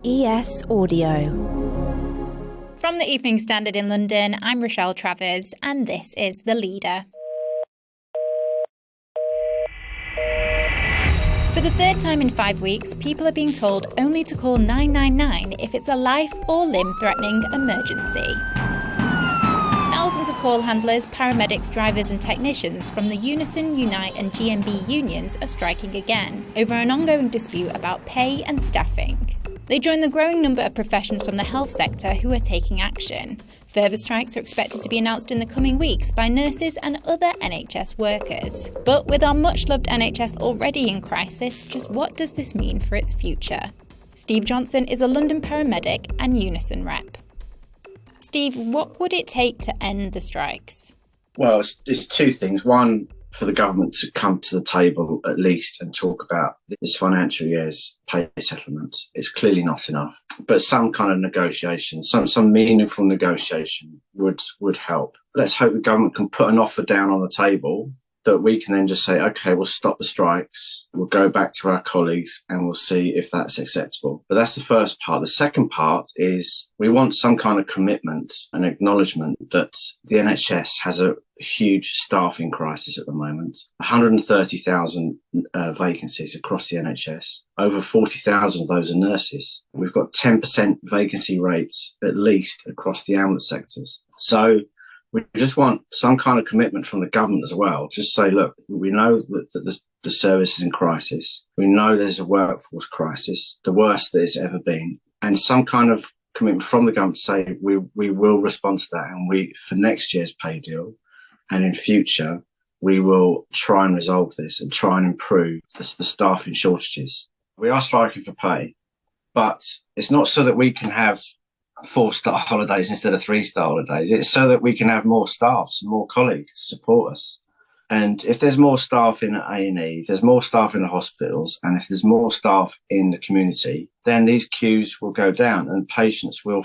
ES Audio. From the Evening Standard in London, I'm Rochelle Travers, and this is The Leader. For the third time in 5 weeks, people are being told only to call 999 if it's a life or limb-threatening emergency. Thousands of call handlers, paramedics, drivers and technicians from the Unison, Unite and GMB unions are striking again over an ongoing dispute about pay and staffing. They join the growing number of professions from the health sector who are taking action. Further strikes are expected to be announced in the coming weeks by nurses and other NHS workers. But with our much-loved NHS already in crisis, just what does this mean for its future? Steve Johnson is a London paramedic and Unison rep. Steve, what would it take to end the strikes? Well, it's two things. One, for the government to come to the table at least and talk about this financial year's pay settlement. It's clearly not enough, but some kind of negotiation, some meaningful negotiation would help. Let's hope the government can put an offer down on the table that we can then just say, okay, we'll stop the strikes, we'll go back to our colleagues and we'll see if that's acceptable. But that's the first part. The second part is we want some kind of commitment and acknowledgement that the NHS has a huge staffing crisis at the moment. 130,000 vacancies across the NHS. Over 40,000 of those are nurses. We've got 10% vacancy rates at least across the ambulance sectors. So we just want some kind of commitment from the government as well. Just say, look, we know that the service is in crisis. We know there's a workforce crisis, the worst that it's ever been. And some kind of commitment from the government to say we will respond to that. And for next year's pay deal and in future, we will try and resolve this and try and improve the staffing shortages. We are striking for pay, but it's not so that we can have 4-star holidays instead of 3-star holidays. It's so that we can have more staff and more colleagues to support us. And if there's more staff in A&E, if there's more staff in the hospitals, and if there's more staff in the community, then these queues will go down and patients will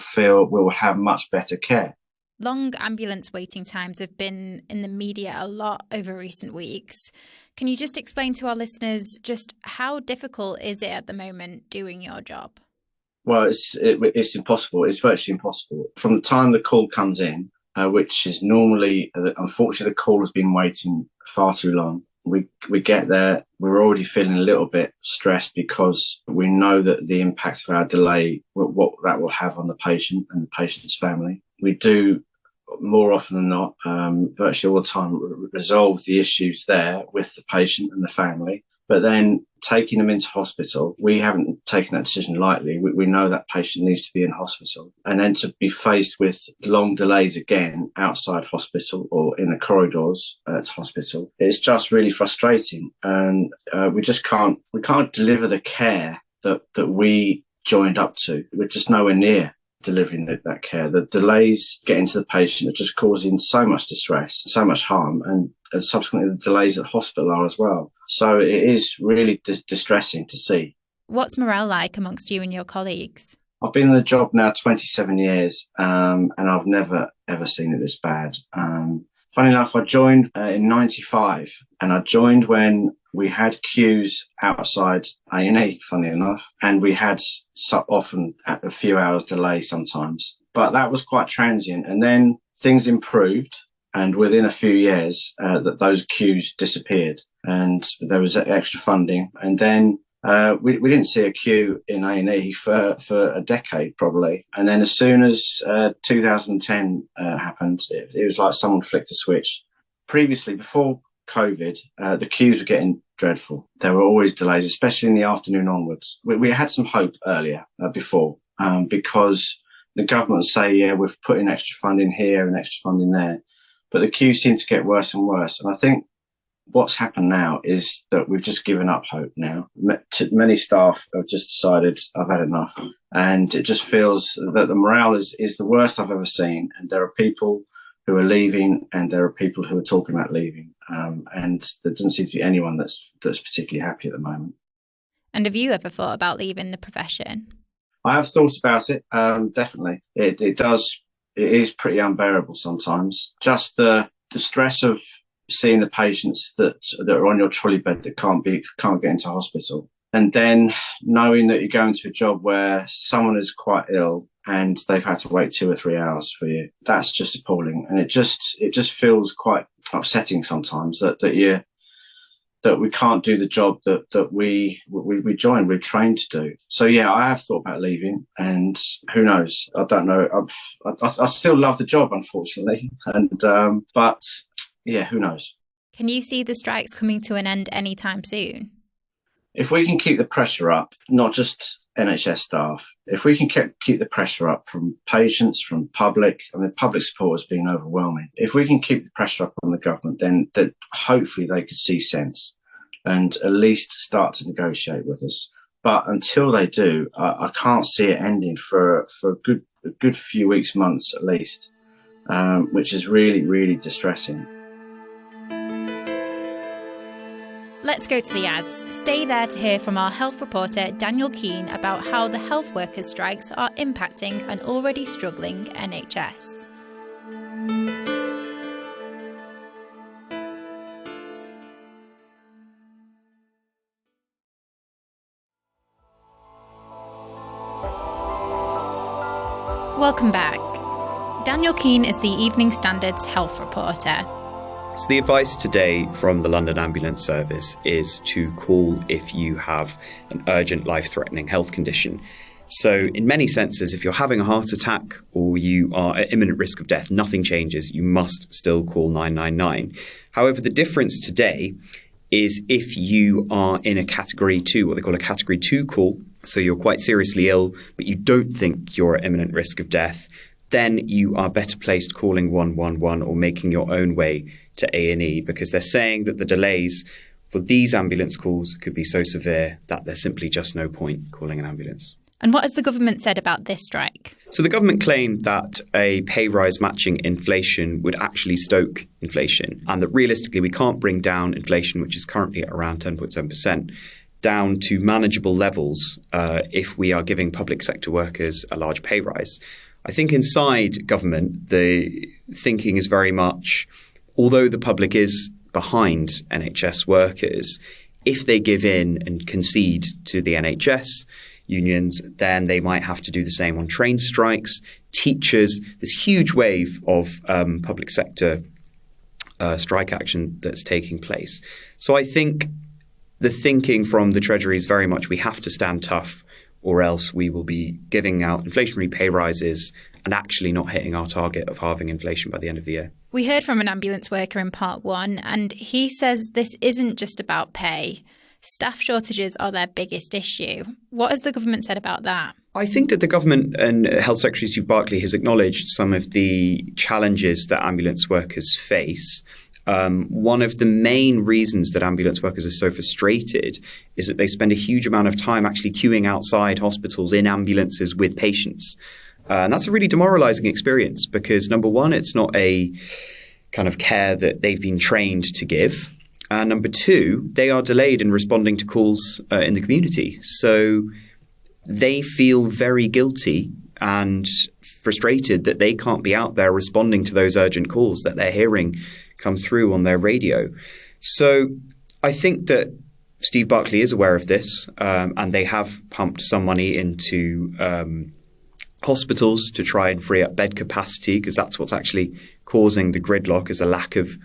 have much better care. Long ambulance waiting times have been in the media a lot over recent weeks. Can you just explain to our listeners just how difficult is it at the moment doing your job? Well, it's impossible. It's virtually impossible. From the time the call comes in, which is normally, unfortunately, the call has been waiting far too long. We get there, we're already feeling a little bit stressed because we know that the impact of our delay, what that will have on the patient and the patient's family. We do, more often than not, virtually all the time, resolve the issues there with the patient and the family. But then taking them into hospital, we haven't taken that decision lightly. We know that patient needs to be in hospital. And then to be faced with long delays again outside hospital or in the corridors at hospital, it's just really frustrating. And we can't deliver the care that we joined up to. We're just nowhere near delivering that care. The delays getting to the patient are just causing so much distress, so much harm, and subsequently the delays at hospital are as well. So it is really distressing to see. What's morale like amongst you and your colleagues? I've been in the job now 27 years, and I've never, ever seen it this bad. Funny enough, I joined in 95, and I joined when we had queues outside A&E, funny enough, and we had so often a few hours delay sometimes. But that was quite transient, and then things improved, and within a few years, those queues disappeared, and there was extra funding, and then we didn't see a queue in A&E for a decade probably. And then as soon as 2010 happened, it was like someone flicked a switch. Previously, before COVID, the queues were getting dreadful. There were always delays, especially in the afternoon onwards. We had some hope earlier before because the government say, yeah, we've put in extra funding here and extra funding there. But the queues seem to get worse and worse. And I think what's happened now is that we've just given up hope now. Many staff have just decided, I've had enough. And it just feels that the morale is the worst I've ever seen. And there are people who are leaving and there are people who are talking about leaving. And there doesn't seem to be anyone that's particularly happy at the moment. And have you ever thought about leaving the profession? I have thought about it, definitely. It is pretty unbearable sometimes. Just the stress of seeing the patients that are on your trolley bed that can't get into hospital. And then knowing that you're going to a job where someone is quite ill and they've had to wait 2 or 3 hours for you, that's just appalling. And it just feels quite upsetting sometimes that we can't do the job that we joined, we're trained to do. So yeah, I have thought about leaving, and who knows? I don't know. I still love the job, unfortunately, and but yeah, who knows? Can you see the strikes coming to an end anytime soon? If we can keep the pressure up, not just NHS staff, if we can keep the pressure up from patients, from public, I mean, public support has been overwhelming. If we can keep the pressure up on the government, then hopefully they could see sense and at least start to negotiate with us. But until they do, I can't see it ending for a good few weeks, months at least, which is really, really distressing. Let's go to the ads. Stay there to hear from our health reporter Daniel Keane about how the health workers' strikes are impacting an already struggling NHS. Welcome back. Daniel Keane is the Evening Standard's health reporter. So the advice today from the London Ambulance Service is to call if you have an urgent life-threatening health condition. So in many senses, if you're having a heart attack or you are at imminent risk of death, nothing changes. You must still call 999. However, the difference today is if you are in a category 2, what they call a category 2 call, so you're quite seriously ill, but you don't think you're at imminent risk of death, then you are better placed calling 111 or making your own way to A&E, because they're saying that the delays for these ambulance calls could be so severe that there's simply just no point calling an ambulance. And what has the government said about this strike? So the government claimed that a pay rise matching inflation would actually stoke inflation, and that realistically we can't bring down inflation, which is currently at around 10.7%, down to manageable levels if we are giving public sector workers a large pay rise. I think inside government, the thinking is very much, although the public is behind NHS workers, if they give in and concede to the NHS unions, then they might have to do the same on train strikes, teachers, this huge wave of public sector strike action that's taking place. So I think the thinking from the Treasury is very much we have to stand tough, or else we will be giving out inflationary pay rises and actually not hitting our target of halving inflation by the end of the year. We heard from an ambulance worker in part 1, and he says this isn't just about pay. Staff shortages are their biggest issue. What has the government said about that? I think that the government and Health Secretary Steve Barclay has acknowledged some of the challenges that ambulance workers face. One of the main reasons that ambulance workers are so frustrated is that they spend a huge amount of time actually queuing outside hospitals in ambulances with patients. And that's a really demoralizing experience because, number one, it's not a kind of care that they've been trained to give. And number two, they are delayed in responding to calls in the community. So they feel very guilty and frustrated that they can't be out there responding to those urgent calls that they're hearing come through on their radio. So I think that Steve Barclay is aware of this, and they have pumped some money into hospitals to try and free up bed capacity, because that's what's actually causing the gridlock, is a lack of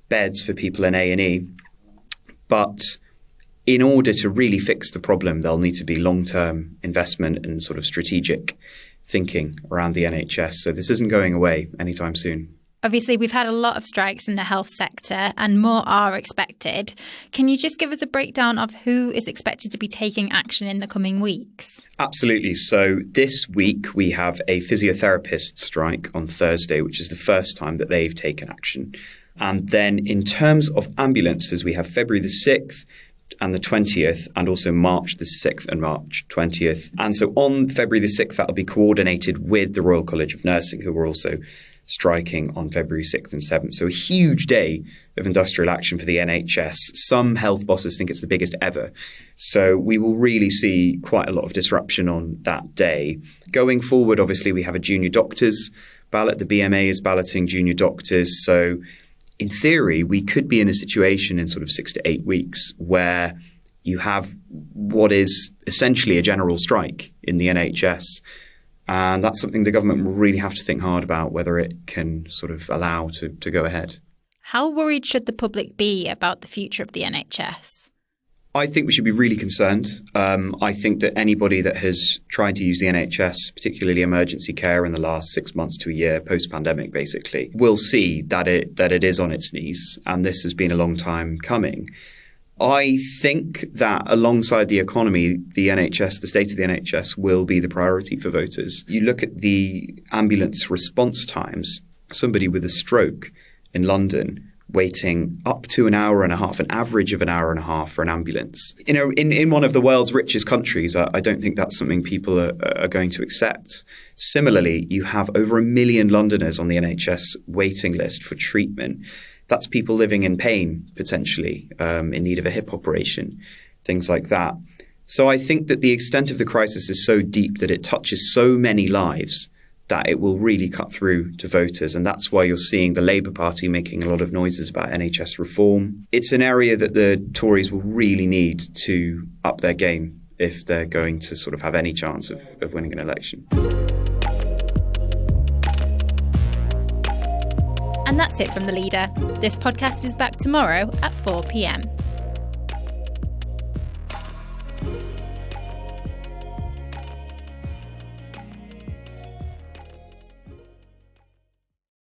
beds for people in A&E. But in order to really fix the problem, there'll need to be long-term investment and sort of strategic thinking around the NHS. So this isn't going away anytime soon. Obviously, we've had a lot of strikes in the health sector and more are expected. Can you just give us a breakdown of who is expected to be taking action in the coming weeks? Absolutely. So this week we have a physiotherapist strike on Thursday, which is the first time that they've taken action. And then in terms of ambulances, we have February the 6th and the 20th, and also March the 6th and March 20th. And so on February the 6th, that'll be coordinated with the Royal College of Nursing, who are also striking on February 6th and 7th. So a huge day of industrial action for the NHS. Some health bosses think it's the biggest ever. So we will really see quite a lot of disruption on that day. Going forward, obviously, we have a junior doctors ballot. The BMA is balloting junior doctors. So in theory, we could be in a situation in sort of 6 to 8 weeks where You have what is essentially a general strike in the NHS. And that's something the government will really have to think hard about, whether it can sort of allow to go ahead. How worried should the public be about the future of the NHS? I think we should be really concerned. I think that anybody that has tried to use the NHS, particularly emergency care, in the last 6 months to a year, post-pandemic basically, will see that it is on its knees, and this has been a long time coming. I think that alongside the economy, the NHS, the state of the NHS, will be the priority for voters. You look at the ambulance response times, somebody with a stroke in London waiting up to an hour and a half, an average of an hour and a half for an ambulance. You know, in one of the world's richest countries, I don't think that's something people are going to accept. Similarly, you have over 1 million Londoners on the NHS waiting list for treatment. That's people living in pain, potentially, in need of a hip operation, things like that. So I think that the extent of the crisis is so deep that it touches so many lives that it will really cut through to voters. And that's why you're seeing the Labour Party making a lot of noises about NHS reform. It's an area that the Tories will really need to up their game if they're going to sort of have any chance of winning an election. And that's it from The Leader. This podcast is back tomorrow at 4 p.m.